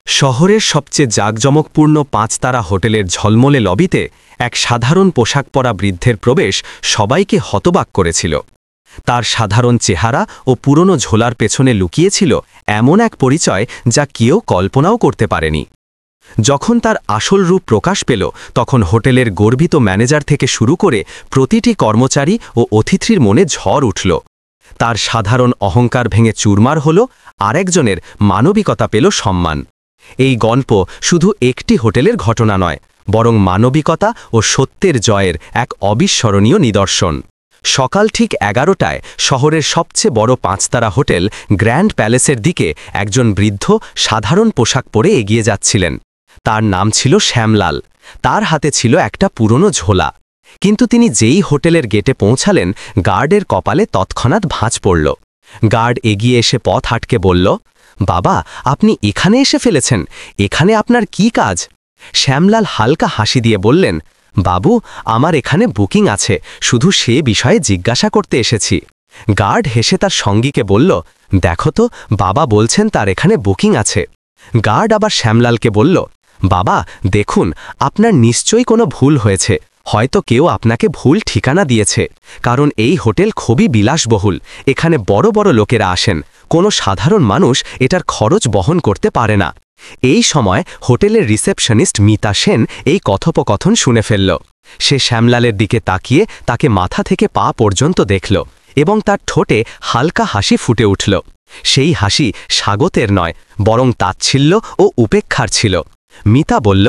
শহরের সবচেয়ে জাঁকজমকপূর্ণ পাঁচতারা হোটেলের ঝলমলে লবিতে এক সাধারণ পোশাক পরা বৃদ্ধের প্রবেশ সবাইকে হতবাক করেছিল। তার সাধারণ চেহারা ও পুরনো ঝোলার পেছনে লুকিয়েছিল এমন এক পরিচয় যা কেউ কল্পনাও করতে পারেনি। যখন তার আসল রূপ প্রকাশ পেল, তখন হোটেলের গর্বিত ম্যানেজার থেকে শুরু করে প্রতিটি কর্মচারী ও অতিথির মনে ঝড় উঠল। তার সাধারণ অহংকার ভেঙে চুরমার হল, আরেকজনের মানবিকতা পেল সম্মান। এই গল্প শুধু একটি হোটেলের ঘটনা নয়, বরং মানবিকতা ও সত্যের জয়ের এক অবিস্মরণীয় নিদর্শন। সকাল ঠিক 11টায় শহরের সবচেয়ে বড় পাঁচতারা হোটেল গ্র্যান্ড প্যালেসের দিকে একজন বৃদ্ধ সাধারণ পোশাক পরে এগিয়ে যাচ্ছিলেন। তার নাম ছিল শ্যামলাল। তার হাতে ছিল একটা পুরনো ঝোলা। কিন্তু তিনি যেই হোটেলের গেটে পৌঁছালেন, গার্ডের কপালে তৎক্ষণাৎ ভাঁজ পড়ল। গার্ড এগিয়ে এসে পথ আটকে বলল, বাবা, আপনি এখানে এসে ফেলেছেন, এখানে আপনার কি কাজ? শ্যামলাল হালকা হাসি দিয়ে বললেন, বাবু, আমার এখানে বুকিং আছে, শুধু সে বিষয়ে জিজ্ঞাসা করতে এসেছি। গার্ড হেসে তার সঙ্গীকে বলল, দেখো তো, বাবা বলছেন তার এখানে বুকিং আছে। গার্ড আবার শ্যামলালকে বলল, বাবা দেখুন, আপনার নিশ্চয়ই কোনো ভুল হয়েছে, হয়তো কেউ আপনাকে ভুল ঠিকানা দিয়েছে, কারণ এই হোটেল খুবই বিলাসবহুল, এখানে বড় বড় লোকেরা আসেন, কোনো সাধারণ মানুষ এটার খরচ বহন করতে পারে না। এই সময় হোটেলের রিসেপশনিস্ট মিতা সেন এই কথোপকথন শুনে ফেলল। সে শ্যামলালের দিকে তাকিয়ে তাকে মাথা থেকে পা পর্যন্ত দেখল এবং তার ঠোঁটে হালকা হাসি ফুটে উঠল। সেই হাসি স্বাগতের নয়, বরং তাচ্ছিল্য ও উপেক্ষার ছিল। মিতা বলল,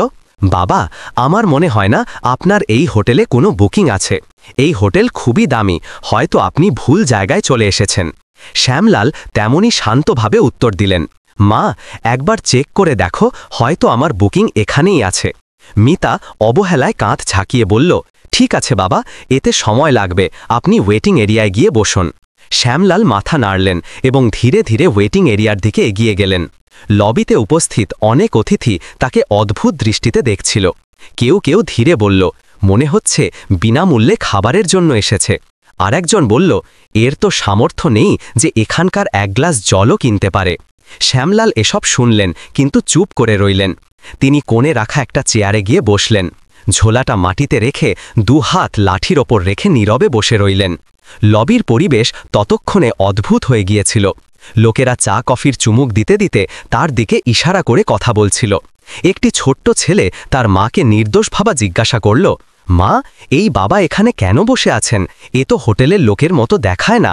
বাবা, আমার মনে হয় না আপনার এই হোটেলে কোনো বুকিং আছে। এই হোটেল খুবই দামি, হয়তো আপনি ভুল জায়গায় চলে এসেছেন। শ্যামলাল তেমনই শান্তভাবে উত্তর দিলেন, মা, একবার চেক করে দেখো, হয়তো আমার বুকিং এখানেই আছে। মিতা অবহেলায় কাঁধ ঝাঁকিয়ে বলল, ঠিক আছে বাবা, এতে সময় লাগবে, আপনি ওয়েটিং এরিয়ায় গিয়ে বসুন। শ্যামলাল মাথা নাড়লেন এবং ধীরে ধীরে ওয়েটিং এরিয়ার দিকে এগিয়ে গেলেন। লবিতে উপস্থিত অনেক অতিথি তাকে অদ্ভুত দৃষ্টিতে দেখছিল। কেউ কেউ ধীরে বলল, মনে হচ্ছে বিনামূল্যে খাবারের জন্য এসেছে। আরেকজন বলল, এর তো সামর্থ্য নেই যে এখানকার এক গ্লাস জলও কিনতে পারে। শ্যামলাল এসব শুনলেন, কিন্তু চুপ করে রইলেন। তিনি কোণে রাখা একটা চেয়ারে গিয়ে বসলেন। ঝোলাটা মাটিতে রেখে দুহাত লাঠির ওপর রেখে নীরবে বসে রইলেন। লবির পরিবেশ ততক্ষণে অদ্ভুত হয়ে গিয়েছিল। লোকেরা চা কফির চুমুক দিতে দিতে তার দিকে ইশারা করে কথা বলছিল। একটি ছোট্ট ছেলে তার মাকে নির্দোষ ভাবা জিজ্ঞাসা করল, মা, এই বাবা এখানে কেন বসে আছেন? এ তো হোটেলের লোকের মতো দেখায় না।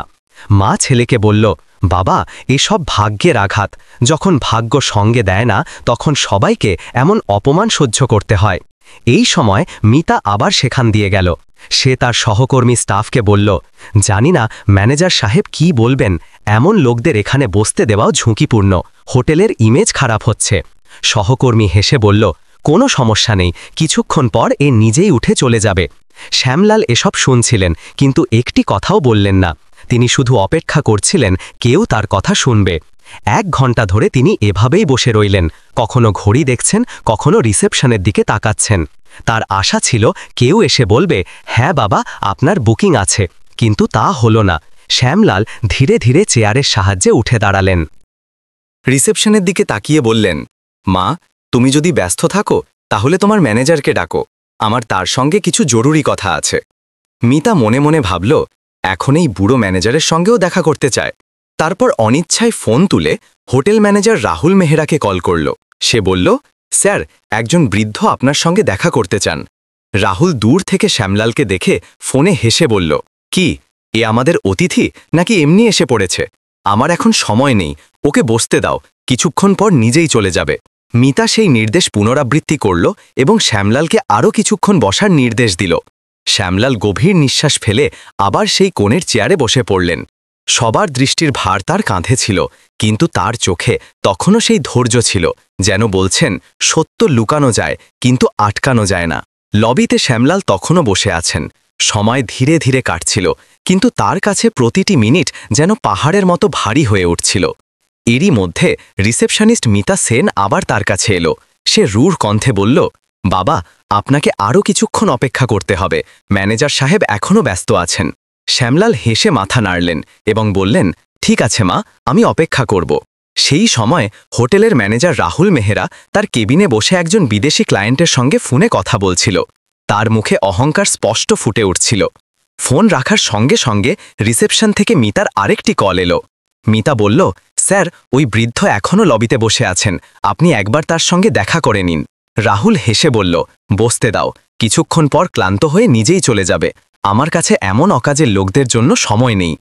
মা ছেলেকে বলল, বাবা, এসব ভাগ্যের আঘাত, যখন ভাগ্য সঙ্গে দেয় না, তখন সবাইকে এমন অপমান সহ্য করতে হয়। এই সময় মিতা আবার সেখান দিয়ে গেল। সে তার সহকর্মী স্টাফকে বলল, জানি না ম্যানেজার সাহেব কি বলবেন, এমন লোকদের এখানে বসতে দেওয়াও ঝুঁকিপূর্ণ, হোটেলের ইমেজ খারাপ হচ্ছে। সহকর্মী হেসে বলল, কোনো সমস্যা নেই, কিছুক্ষণ পর এ নিজেই উঠে চলে যাবে। শ্যামলাল এসব শুনছিলেন, কিন্তু একটি কথাও বললেন না। তিনি শুধু অপেক্ষা করছিলেন কেউ তার কথা শুনবে। 1 ঘন্টা ধরে তিনি এভাবেই বসে রইলেন, কখনো ঘড়ি দেখছেন, কখনো রিসেপশনের দিকে তাকাচ্ছেন। তার আশা ছিল কেউ এসে বলবে, হ্যাঁ বাবা, আপনার বুকিং আছে, কিন্তু তা হলো না। শ্যামলাল ধীরে ধীরে চেয়ারের সাহায্যে উঠে দাঁড়ালেন। রিসেপশনের দিকে তাকিয়ে বললেন, মা, তুমি যদি ব্যস্ত থাকো তাহলে তোমার ম্যানেজারকে ডাকো, আমার তার সঙ্গে কিছু জরুরি কথা আছে। মিতা মনে মনে ভাবল, এখন এই বুড়ো ম্যানেজারের সঙ্গেও দেখা করতে চায়। তারপর অনিচ্ছায় ফোন তুলে হোটেল ম্যানেজার রাহুল মেহরাকে কল করল। সে বলল, স্যার, একজন বৃদ্ধ আপনার সঙ্গে দেখা করতে চান। রাহুল দূর থেকে শ্যামলালকে দেখে ফোনে হেসে বলল, কি, এ আমাদের অতিথি নাকি এমনি এসে পড়েছে? আমার এখন সময় নেই, ওকে বসতে দাও, কিছুক্ষণ পর নিজেই চলে যাবে। মিতা সেই নির্দেশ পুনরাবৃত্তি করল এবং শ্যামলালকে আরও কিছুক্ষণ বসার নির্দেশ দিল। শ্যামলাল গভীর নিঃশ্বাস ফেলে আবার সেই কোণের চেয়ারে বসে পড়লেন। সবার দৃষ্টির ভার তার কাঁধে ছিল, কিন্তু তার চোখে তখনও সেই ধৈর্য ছিল, যেন বলছেন, সত্য লুকানো যায়, কিন্তু আটকানো যায় না। লবিতে শ্যামলাল তখনও বসে আছেন। সময় ধীরে ধীরে কাটছিল, কিন্তু তার কাছে প্রতিটি মিনিট যেন পাহাড়ের মতো ভারী হয়ে উঠছিল। এরই মধ্যে রিসেপশনিস্ট মিতা সেন আবার তার কাছে এলো। সে রূঢ় কণ্ঠে বলল, বাবা, আপনাকে আরও কিছুক্ষণ অপেক্ষা করতে হবে, ম্যানেজার সাহেব এখনও ব্যস্ত আছেন। শ্যামলাল হেসে মাথা নাড়লেন এবং বললেন, ঠিক আছে মা, আমি অপেক্ষা করব। সেই সময় হোটেলের ম্যানেজার রাহুল মেহরা তার কেবিনে বসে একজন বিদেশি ক্লায়েন্টের সঙ্গে ফোনে কথা বলছিল। তার মুখে অহংকার স্পষ্ট ফুটে উঠছিল। ফোন রাখার সঙ্গে সঙ্গে রিসেপশন থেকে মিতার আরেকটি কল এলো। মিতা বলল, স্যার, ওই বৃদ্ধ এখনও লবিতে বসে আছেন, আপনি একবার তার সঙ্গে দেখা করে নিন। রাহুল হেসে বলল, বসতে দাও, কিছুক্ষণ পর ক্লান্ত হয়ে নিজেই চলে যাবে। আমার কাছে এমন অকাজের লোকদের জন্য সময় নেই।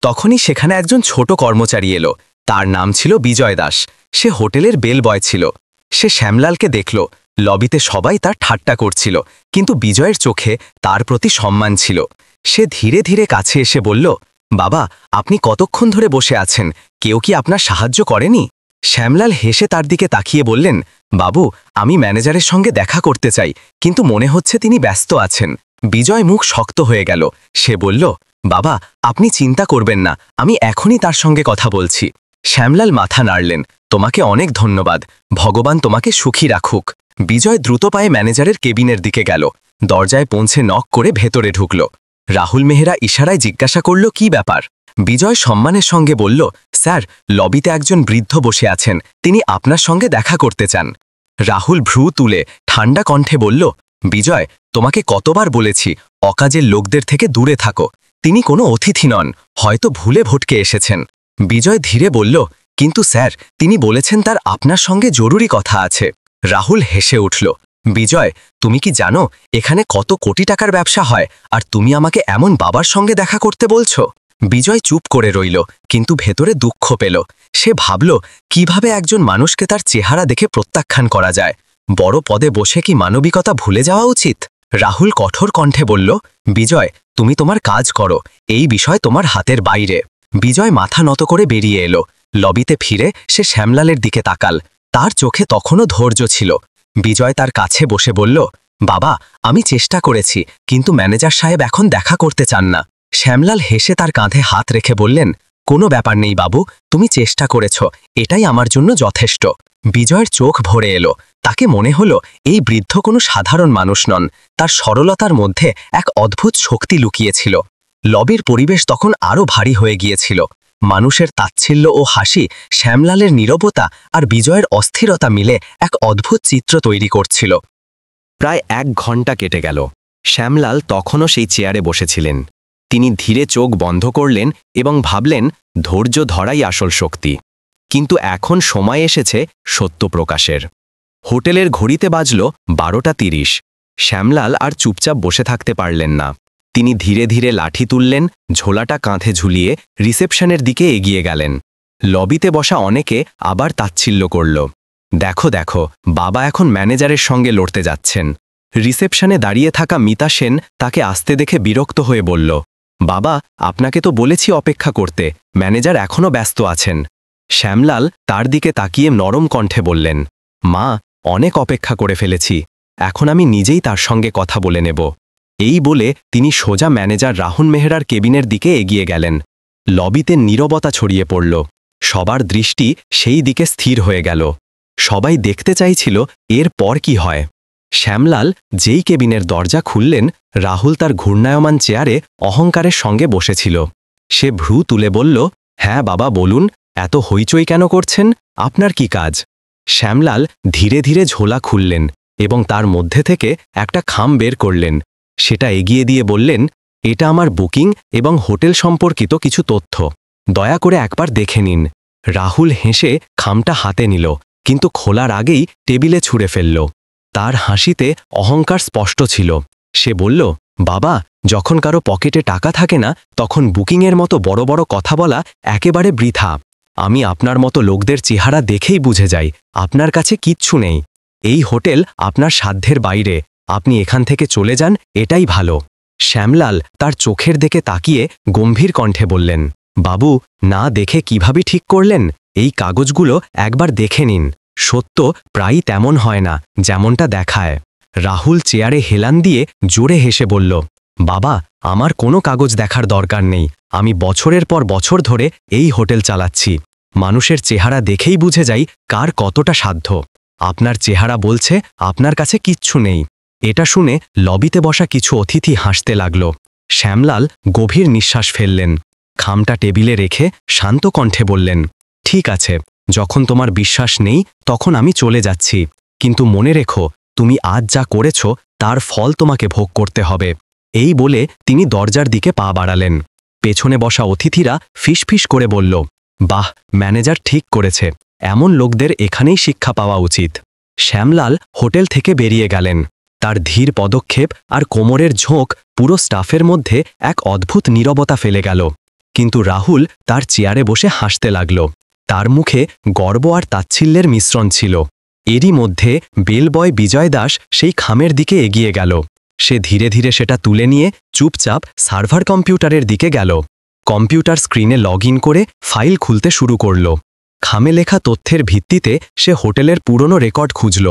তখনই সেখানে একজন ছোট কর্মচারী এলো। তার নাম ছিল বিজয় দাস। সে হোটেলের বেল বয় ছিল। সে শ্যামলালকে দেখল। লবিতে সবাই তার ঠাট্টা করছিল, কিন্তু বিজয়ের চোখে তার প্রতি সম্মান ছিল। সে ধীরে ধীরে কাছে এসে বলল, বাবা, আপনি কতক্ষণ ধরে বসে আছেন? কেউ কি আপনার সাহায্য করেনি? শ্যামলাল হেসে তার দিকে তাকিয়ে বললেন, বাবু, আমি ম্যানেজারের সঙ্গে দেখা করতে চাই, কিন্তু মনে হচ্ছে তিনি ব্যস্ত আছেন। বিজয় মুখ শক্ত হয়ে গেল। সে বলল, বাবা, আপনি চিন্তা করবেন না, আমি এখনই তার সঙ্গে কথা বলছি। শ্যামলাল মাথা নাড়লেন, তোমাকে অনেক ধন্যবাদ, ভগবান তোমাকে সুখী রাখুক। বিজয় দ্রুত পায়ে ম্যানেজারের কেবিনের দিকে গেল। দরজায় পৌঁছে নক করে ভেতরে ঢুকল। রাহুল মেহরা ইশারায় জিজ্ঞাসা করল, কি ব্যাপার? বিজয় সম্মানের সঙ্গে বলল, স্যার, লবিতে একজন বৃদ্ধ বসে আছেন, তিনি আপনার সঙ্গে দেখা করতে চান। রাহুল ভ্রু তুলে ঠান্ডা কণ্ঠে বলল, বিজয়, তোমাকে কতবার বলেছি অকাজের লোকদের থেকে দূরে থাকো। তিনি কোনো অতিথি নন, হয়তো ভুলে ভটকে এসেছেন। বিজয় ধীরে বলল, কিন্তু স্যার, তিনি বলেছেন তার আপনার সঙ্গে জরুরি কথা আছে। রাহুল হেসে উঠল। বিজয়, তুমি কি জানো এখানে কত কোটি টাকার ব্যবসা হয়, আর তুমি আমাকে এমন বাবার সঙ্গে দেখা করতে বলছো? বিজয় চুপ করে রইল, কিন্তু ভেতরে দুঃখ পেল। সে ভাবল, কিভাবে একজন মানুষকে তার চেহারা দেখে প্রত্যাখ্যান করা যায়। বড় পদে বসে কি মানবিকতা ভুলে যাওয়া উচিত? রাহুল কঠোর কণ্ঠে বলল, বিজয়, তুমি তোমার কাজ করো, এই বিষয় তোমার হাতের বাইরে। বিজয় মাথা নত করে বেরিয়ে এলো। লবিতে ফিরে সে শ্যামলালের দিকে তাকাল। তার চোখে তখনও ধৈর্য ছিল। বিজয় তার কাছে বসে বলল, বাবা, আমি চেষ্টা করেছি, কিন্তু ম্যানেজার সাহেব এখন দেখা করতে চান না। শ্যামলাল হেসে তার কাঁধে হাত রেখে বললেন, কোনো ব্যাপার নেই বাবু, তুমি চেষ্টা করেছ, এটাই আমার জন্য যথেষ্ট। বিজয়ের চোখ ভরে এলো। তাকে মনে হলো এই বৃদ্ধ কোনো সাধারণ মানুষ নন, তার সরলতার মধ্যে এক অদ্ভুত শক্তি লুকিয়েছিল। লবির পরিবেশ তখন আরও ভারী হয়ে গিয়েছিল। মানুষের তাচ্ছিল্য ও হাসি, শ্যামলালের নীরবতা আর বিজয়ের অস্থিরতা মিলে এক অদ্ভুত চিত্র তৈরি করছিল। প্রায় 1 ঘন্টা কেটে গেল। শ্যামলাল তখনও সেই চেয়ারে বসেছিলেন। তিনি ধীরে চোখ বন্ধ করলেন এবং ভাবলেন, ধৈর্য ধরাই আসল শক্তি। কিন্তু এখন সময় এসেছে সত্য প্রকাশের। হোটেলের ঘড়িতে বাজল 12:30। শ্যামলাল আর চুপচাপ বসে থাকতে পারলেন না। তিনি ধীরে ধীরে লাঠি তুললেন, ঝোলাটা কাঁধে ঝুলিয়ে রিসেপশনের দিকে এগিয়ে গেলেন। লবিতে বসা অনেকে আবার তাচ্ছিল্য করল, দেখো দেখো, বাবা এখন ম্যানেজারের সঙ্গে লড়তে যাচ্ছেন। রিসেপশনে দাঁড়িয়ে থাকা মিতা সেন তাকে আসতে দেখে বিরক্ত হয়ে বলল, বাবা, আপনাকে তো বলেছি অপেক্ষা করতে, ম্যানেজার এখনও ব্যস্ত আছেন। শ্যামলাল তার দিকে তাকিয়ে নরম কণ্ঠে বললেন, মা, অনেক অপেক্ষা করে ফেলেছি, এখন আমি নিজেই তার সঙ্গে কথা বলে নেব। এই বলে তিনি সোজা ম্যানেজার রাহুল মেহরার কেবিনের দিকে এগিয়ে গেলেন। লবিতে নীরবতা ছড়িয়ে পড়ল। সবার দৃষ্টি সেই দিকে স্থির হয়ে গেল। সবাই দেখতে চাইছিল এর পর কি হয়। শ্যামলাল যেই কেবিনের দরজা খুললেন, রাহুল তার ঘূর্ণায়মান চেয়ারে অহংকারের সঙ্গে বসেছিল। সে ভ্রু তুলে বলল, হ্যাঁ বাবা, বলুন, এত হইচই কেন করছেন? আপনার কি কাজ? শ্যামলাল ধীরে ধীরে ঝোলা খুললেন এবং তার মধ্যে থেকে একটা খাম বের করলেন। সেটা এগিয়ে দিয়ে বললেন, এটা আমার বুকিং এবং হোটেল সম্পর্কিত কিছু তথ্য, দয়া করে একবার দেখে নিন। রাহুল হেসে খামটা হাতে নিল, কিন্তু খোলার আগেই টেবিলে ছুঁড়ে ফেলল। তার হাসিতে অহংকার স্পষ্ট ছিল। সে বলল, বাবা, যখন কারো পকেটে টাকা থাকে না, তখন বুকিংয়ের মতো বড় বড় কথা বলা একেবারে বৃথা। আমি আপনার মতো লোকদের চেহারা দেখেই বুঝে যাই আপনার কাছে কিচ্ছু নেই। এই হোটেল আপনার সাধ্যের বাইরে, আপনি এখান থেকে চলে যান, এটাই ভালো। শ্যামলাল তার চোখের দিকে তাকিয়ে গম্ভীর কণ্ঠে বললেন, বাবু, না দেখে কিভাবে ঠিক করলেন? এই কাগজগুলো একবার দেখে নিন। সত্য প্রায়ই তেমন হয় না যেমনটা দেখায়। রাহুল চেয়ারে হেলান দিয়ে জোরে হেসে বলল, বাবা, আমার কোনো কাগজ দেখার দরকার নেই। আমি বছরের পর বছর ধরে এই হোটেল চালাচ্ছি। মানুষের চেহারা দেখেই বুঝে যাই কার কতটা সাধ্য। আপনার চেহারা বলছে আপনার কাছে কিচ্ছু নেই। এটা শুনে লবিতে বসা কিছু অতিথি হাসতে লাগল। শ্যামলাল গভীর নিঃশ্বাস ফেললেন। খামটা টেবিলে রেখে শান্ত কণ্ঠে বললেন, ঠিক আছে, যখন তোমার বিশ্বাস নেই তখন আমি চলে যাচ্ছি, কিন্তু মনে রেখো তুমি আজ যা করেছ তার ফল তোমাকে ভোগ করতে হবে। এই বলে তিনি দরজার দিকে পা বাড়ালেন। পেছনে বসা অতিথিরা ফিসফিস করে বলল, বাহ, ম্যানেজার ঠিক করেছে, এমন লোকদের এখানেই শিক্ষা পাওয়া উচিত। শ্যামলাল হোটেল থেকে বেরিয়ে গেলেন। তার ধীর পদক্ষেপ আর কোমরের ঝোঁক পুরো স্টাফের মধ্যে এক অদ্ভুত নীরবতা ফেলে গেল। কিন্তু রাহুল তার চেয়ারে বসে হাসতে লাগল। তার মুখে গর্ব আর তাচ্ছিল্যের মিশ্রণ ছিল। এরই মধ্যে বেলবয় বিজয় দাস সেই খামের দিকে এগিয়ে গেল। সে ধীরে ধীরে সেটা তুলে নিয়ে চুপচাপ সার্ভার কম্পিউটারের দিকে গেল। কম্পিউটার স্ক্রিনে লগ ইন করে ফাইল খুলতে শুরু করল। খামে লেখা তথ্যের ভিত্তিতে সে হোটেলের পুরনো রেকর্ড খুঁজল।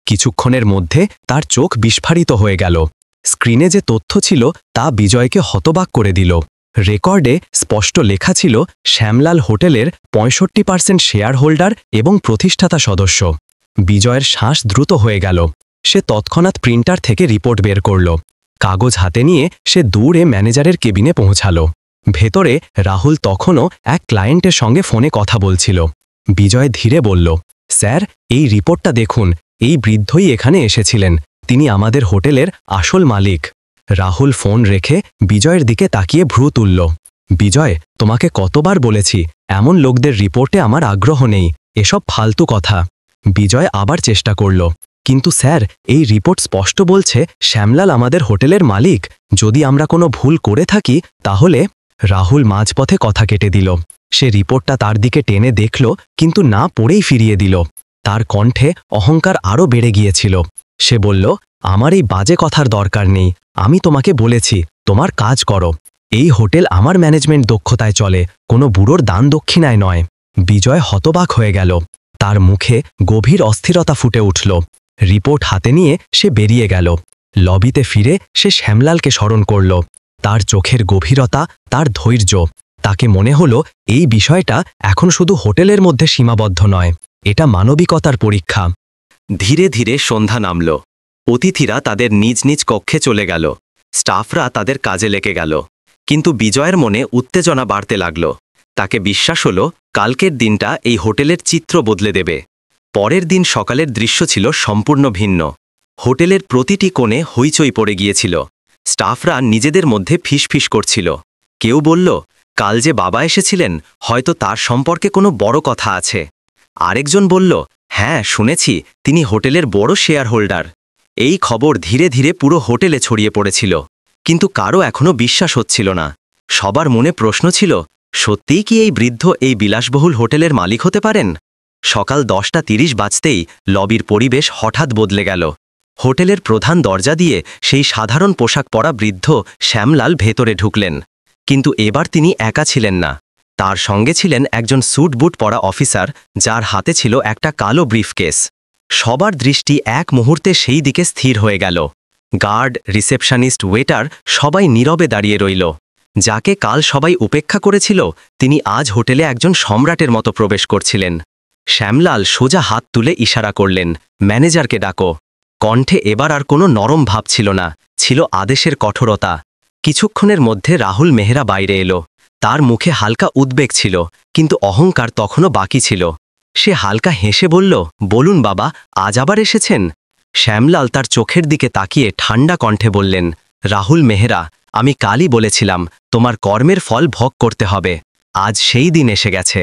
কিছুক্ষণের মধ্যে তার চোখ বিস্ফারিত হয়ে গেল। স্ক্রিনে যে তথ্য ছিল তা বিজয়কে হতবাক করে দিল। রেকর্ডে স্পষ্ট লেখা ছিল শ্যামলাল হোটেলের 65% শেয়ার হোল্ডার এবং প্রতিষ্ঠাতা সদস্য। বিজয়ের শ্বাস দ্রুত হয়ে গেল। সে তৎক্ষণাৎ প্রিন্টার থেকে রিপোর্ট বের করল। কাগজ হাতে নিয়ে সে দৌড়ে ম্যানেজারের কেবিনে পৌঁছাল। ভেতরে রাহুল তখনও এক ক্লায়েন্টের সঙ্গে ফোনে কথা বলছিল। বিজয় ধীরে বলল, স্যার, এই রিপোর্টটা দেখুন, এই বৃদ্ধই এখানে এসেছিলেন, তিনি আমাদের হোটেলের আসল মালিক। রাহুল ফোন রেখে বিজয়ের দিকে তাকিয়ে ভ্রু তুলল। বিজয়, তোমাকে কতবার বলেছি এমন লোকদের রিপোর্টে আমার আগ্রহ নেই, এসব ফালতু কথা। বিজয় আবার চেষ্টা করল, কিন্তু স্যার, এই রিপোর্ট স্পষ্ট বলছে শ্যামলাল আমাদের হোটেলের মালিক, যদি আমরা কোনো ভুল করে থাকি তাহলে। রাহুল মাঝপথে কথা কেটে দিল। সে রিপোর্টটা তার দিকে টেনে দেখল, কিন্তু না পড়েই ফিরিয়ে দিল। তার কণ্ঠে অহংকার আরও বেড়ে গিয়েছিল। সে বলল, আমার এই বাজে কথার দরকার নেই, আমি তোমাকে বলেছি তোমার কাজ করো। এই হোটেল আমার ম্যানেজমেন্ট দক্ষতায় চলে, কোনো বুড়োর দান দক্ষিণায় নয়। বিজয় হতবাক হয়ে গেল। তার মুখে গভীর অস্থিরতা ফুটে উঠল। রিপোর্ট হাতে নিয়ে সে বেরিয়ে গেল। লবিতে ফিরে সে শ্যামলালকে স্মরণ করল। তার চোখের গভীরতা, তার ধৈর্য। তাকে মনে হলো এই বিষয়টা এখন শুধু হোটেলের মধ্যে সীমাবদ্ধ নয়, এটা মানবিকতার পরীক্ষা। ধীরে ধীরে সন্ধ্যা নামল। অতিথিরা তাদের নিজ নিজ কক্ষে চলে গেল। স্টাফরা তাদের কাজে লেগে গেল। কিন্তু বিজয়ের মনে উত্তেজনা বাড়তে লাগল। তাকে বিশ্বাস হলো কালকের দিনটা এই হোটেলের চিত্র বদলে দেবে। পরের দিন সকালের দৃশ্য ছিল সম্পূর্ণ ভিন্ন। হোটেলের প্রতিটি কোণে হইচই পড়ে গিয়েছিল। স্টাফরা নিজেদের মধ্যে ফিসফিস করছিল। কেউ বলল, কাল যে বাবা এসেছিলেন, হয়তো তার সম্পর্কে কোনো বড় কথা আছে। আরেকজন বলল, হ্যাঁ শুনেছি, তিনি হোটেলের বড় শেয়ার হোল্ডার। এই খবর ধীরে ধীরে পুরো হোটেলে ছড়িয়ে পড়েছিল। কিন্তু কারও এখনও বিশ্বাস হচ্ছিল না। সবার মনে প্রশ্ন ছিল, সত্যিই কি এই বৃদ্ধ এই বিলাসবহুল হোটেলের মালিক হতে পারেন? সকাল 10:30 বাজতেই লবির পরিবেশ হঠাৎ বদলে গেল। হোটেলের প্রধান দরজা দিয়ে সেই সাধারণ পোশাক পরা বৃদ্ধ শ্যামলাল ভেতরে ঢুকলেন। কিন্তু এবার তিনি একা ছিলেন না। তার সঙ্গে ছিলেন একজন স্যুট বুট পরা অফিসার, যার হাতে ছিল একটা কালো ব্রিফকেস। সবার দৃষ্টি এক মুহূর্তে সেই দিকে স্থির হয়ে গেল। গার্ড, রিসেপশনিস্ট, ওয়েটার সবাই নীরবে দাঁড়িয়ে রইল। যাকে কাল সবাই উপেক্ষা করেছিল, তিনি আজ হোটেলে একজন সম্রাটের মতো প্রবেশ করছিলেন। শ্যামলাল সোজা হাত তুলে ইশারা করলেন, ম্যানেজারকে ডাকো। কণ্ঠে এবার আর কোনো নরম ভাব ছিল না, ছিল আদেশের কঠোরতা। কিছুক্ষণের মধ্যে রাহুল মেহরা বাইরে এলো। তার মুখে হালকা উদ্বেগ ছিল, কিন্তু অহংকার তখনও বাকি ছিল। সে হালকা হেসে বলল, বলুন বাবা, আজ আবার এসেছেন? শ্যামলাল তার চোখের দিকে তাকিয়ে ঠান্ডা কণ্ঠে বললেন, রাহুল মেহরা, আমি কালই বলেছিলাম তোমার কর্মের ফল ভোগ করতে হবে। আজ সেই দিন এসে গেছে।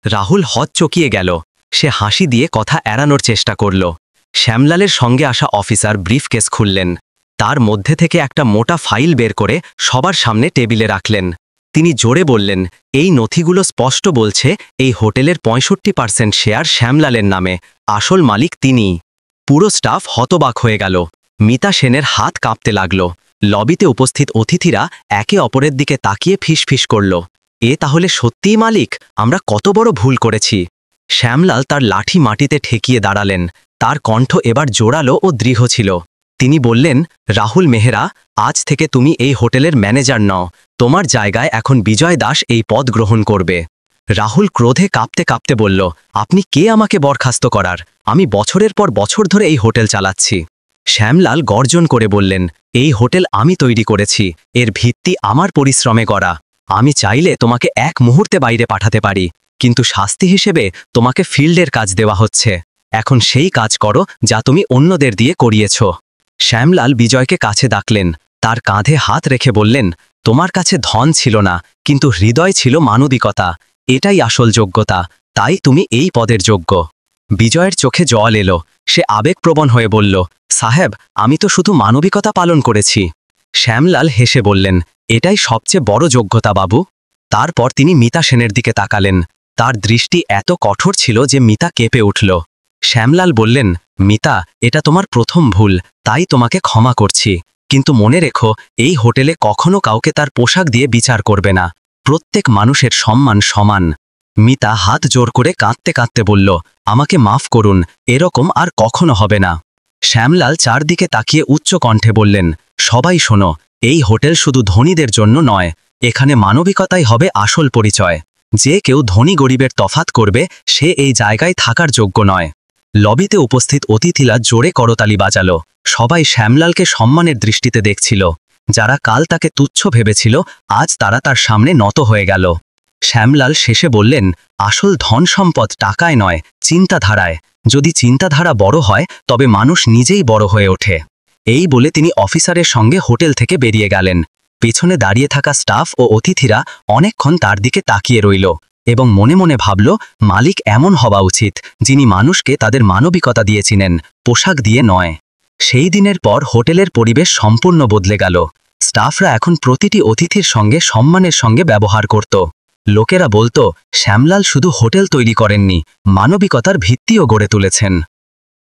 রাহুল হতচকিয়ে গেল। সে হাসি দিয়ে কথা এড়ানোর চেষ্টা করল। শ্যামলালের সঙ্গে আসা অফিসার ব্রিফকেস খুললেন। তার মধ্যে থেকে একটা মোটা ফাইল বের করে সবার সামনে টেবিলে রাখলেন। তিনি জোরে বললেন, এই নথিগুলো স্পষ্ট বলছে এই হোটেলের 65% শেয়ার শ্যামলালের নামে, আসল মালিক তিনিই। পুরো স্টাফ হতবাক হয়ে গেল। মিতা সেনের হাত কাঁপতে লাগল। লবিতে উপস্থিত অতিথিরা একে অপরের দিকে তাকিয়ে ফিসফিস করল, এ তাহলে সত্যিই মালিক? আমরা কত বড় ভুল করেছি। শ্যামলাল তার লাঠি মাটিতে ঠেকিয়ে দাঁড়ালেন। তার কণ্ঠ এবার জোরালো ও দৃঢ় ছিল। তিনি বললেন, রাহুল মেহরা, আজ থেকে তুমি এই হোটেলের ম্যানেজার নও। তোমার জায়গায় এখন বিজয় দাস এই পদ গ্রহণ করবে। রাহুল ক্রোধে কাঁপতে কাঁপতে বলল, আপনি কে আমাকে বরখাস্ত করার? আমি বছরের পর বছর ধরে এই হোটেল চালাচ্ছি। শ্যামলাল গর্জন করে বললেন, এই হোটেল আমি তৈরি করেছি, এর ভিত্তি আমার পরিশ্রমে করা। আমি চাইলে তোমাকে এক মুহূর্তে বাইরে পাঠাতে পারি, কিন্তু শাস্তি হিসেবে তোমাকে ফিল্ডের কাজ দেওয়া হচ্ছে। এখন সেই কাজ করো যা তুমি অন্যদের দিয়ে করিয়েছ। শ্যামলাল বিজয়কে কাছে ডাকলেন, তার কাঁধে হাত রেখে বললেন, তোমার কাছে ধন ছিল না, কিন্তু হৃদয় ছিল মানবিকতা। এটাই আসল যোগ্যতা, তাই তুমি এই পদের যোগ্য। বিজয়ের চোখে জল এলো, সে আবেগপ্রবণ হয়ে বলল, সাহেব, আমি তো শুধু মানবিকতা পালন করেছি। শ্যামলাল হেসে বললেন, এটাই সবচেয়ে বড় যোগ্যতা বাবু। তারপর তিনি মিতা সেনের দিকে তাকালেন। তার দৃষ্টি এত কঠোর ছিল যে মিতা কেঁপে উঠল। শ্যামলাল বললেন, মিতা, এটা তোমার প্রথম ভুল, তাই তোমাকে ক্ষমা করছি। কিন্তু মনে রেখো, এই হোটেলে কখনো কাউকে তার পোশাক দিয়ে বিচার করবে না। প্রত্যেক মানুষের সম্মান সমান। মিতা হাত জোর করে কাঁদতে কাঁদতে বলল, আমাকে মাফ করুন, এরকম আর কখনো হবে না। শ্যামলাল চারদিকে তাকিয়ে উচ্চ কণ্ঠে বললেন, সবাই শোনো, এই হোটেল শুধু ধনীদের জন্য নয়, এখানে মানবিকতাই হবে আসল পরিচয়। যে কেউ ধনী গরিবের তফাৎ করবে, সে এই জায়গায় থাকার যোগ্য নয়। লবিতে উপস্থিত অতিথিরা জোরে করতালি বাজালো। সবাই শ্যামলালকে সম্মানের দৃষ্টিতে দেখছিল। যারা কাল তাকে তুচ্ছ ভেবেছিল, আজ তারা তার সামনে নত হয়ে গেল। শ্যামলাল শেষে বললেন, আসল ধন সম্পদ টাকায় নয়, চিন্তাধারায়। যদি চিন্তাধারা বড় হয়, তবে মানুষ নিজেই বড় হয়ে ওঠে। এই বলে তিনি অফিসারের সঙ্গে হোটেল থেকে বেরিয়ে গেলেন। পেছনে দাঁড়িয়ে থাকা স্টাফ ও অতিথিরা অনেকক্ষণ তার দিকে তাকিয়ে রইল এবং মনে মনে ভাবল, মালিক এমন হওয়া উচিত যিনি মানুষকে তাদের মানবিকতা দিয়ে চিনেন, পোশাক দিয়ে নয়। সেই দিনের পর হোটেলের পরিবেশ সম্পূর্ণ বদলে গেল। স্টাফরা এখন প্রতিটি অতিথির সঙ্গে সম্মানের সঙ্গে ব্যবহার করত। লোকেরা বলতো, শ্যামলাল শুধু হোটেল তৈরি করেননি, মানবিকতার ভিত্তিও গড়ে তুলেছেন।